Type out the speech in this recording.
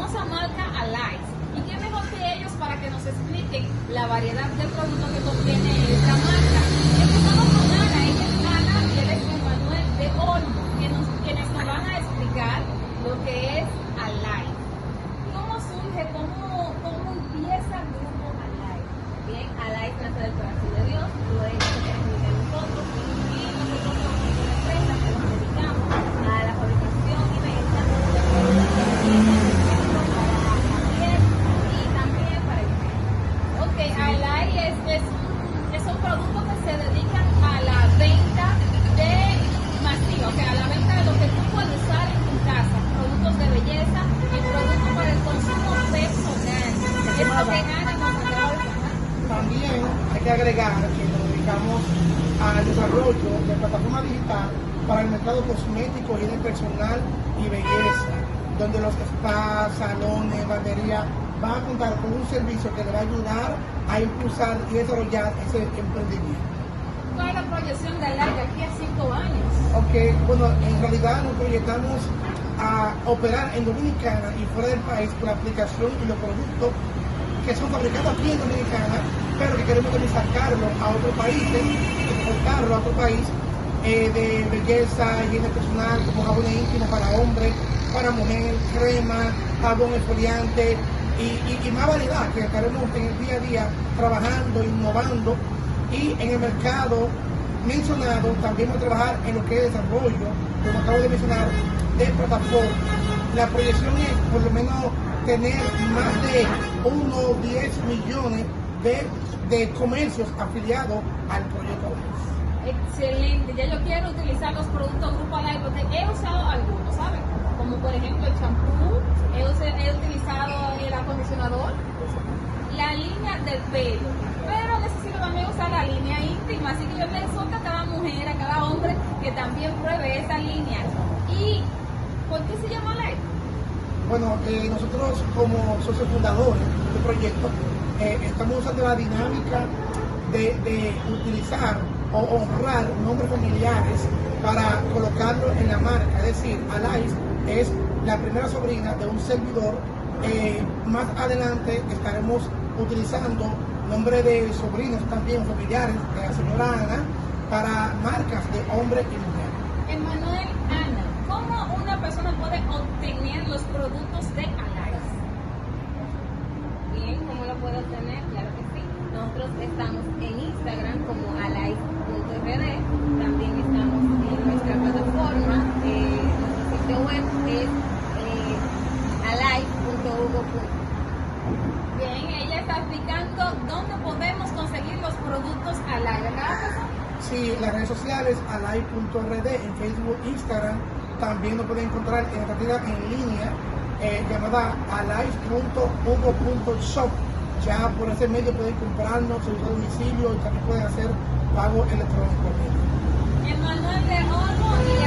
famosa marca Alive. ¿Y qué mejor que ellos para que nos expliquen la variedad de productos que contiene esta marca? Empezamos con Ana, ella es Ana y él es Emanuel de Olmo, quienes nos van a explicar lo que es Alive. ¿Cómo surge, cómo empieza el grupo Alive? Bien, Alive nace del corazón de Dios, luego se comunica a nosotros y nosotros somos una empresa que nos dedicamos a la fabricación y venta de productos de belleza, para la piel y también para el pelo. Ok, Alive es un producto que se dedica a la venta de masiva, o sea, a la venta de lo que tú puedes usar en tu casa, productos de belleza y productos para el consumo personal. Es lo que Ana nos acaba de decir. También hay que agregar que nos dedicamos al desarrollo de plataforma digital para el mercado cosmético, higiene personal y belleza, donde los spas, salones, barbería van a contar con un servicio que le va a ayudar a impulsar y desarrollar ese emprendimiento. ¿Cuál es la proyección de Alive de aquí a 5 años? Aunque, bueno, en realidad nos proyectamos a operar en Dominicana y fuera del país con la aplicación y los productos que son fabricados aquí en Dominicana, pero que queremos también sacarlo a otros países, exportarlo a otro país, de belleza, higiene personal, como jabones íntimos para hombres, para mujer, crema, jabón exfoliante y más variedad que estaremos en el día a día trabajando, innovando. Y en el mercado mencionado también vamos a trabajar en lo que es desarrollo, como acabo de mencionar, de plataforma. La proyección es por lo menos tener más de 1 o 10 millones de comercios afiliados al proyecto Alive. Excelente, ya yo quiero utilizar los productos Grupo Alive porque he usado algunos, ¿sabes? Como por ejemplo el champú, he utilizado el acondicionador, la línea del pelo, pero necesito también usar la línea íntima, así que yo le exhorto a cada mujer, a cada hombre que también pruebe esa línea. ¿Y por qué se llama Alive? Bueno, nosotros como socios fundadores del proyecto estamos usando la dinámica de utilizar o honrar nombres familiares para colocarlo en la marca. Es decir, Alive es la primera sobrina de un servidor. Más adelante estaremos utilizando nombre de sobrinos también familiares de la señora Ana para marcas de hombre y mujer. Emanuel, Ana, ¿cómo una persona puede obtener los productos de Alive? Bien, ¿cómo lo puedo obtener? Claro que sí. Nosotros estamos en Instagram como alive.rd, también estamos en nuestra plataforma, nuestro sitio web es alive.hugo.com. Bien, ella está explicando dónde podemos conseguir los productos Alive, ¿verdad? Sí, las redes sociales, alive.rd, en Facebook, Instagram, también nos pueden encontrar en la tienda en línea llamada alive.hugo.shop. Ya por ese medio pueden comprarnos, servicio a domicilio y también pueden hacer pago electrónico. Emanuel de Olmo y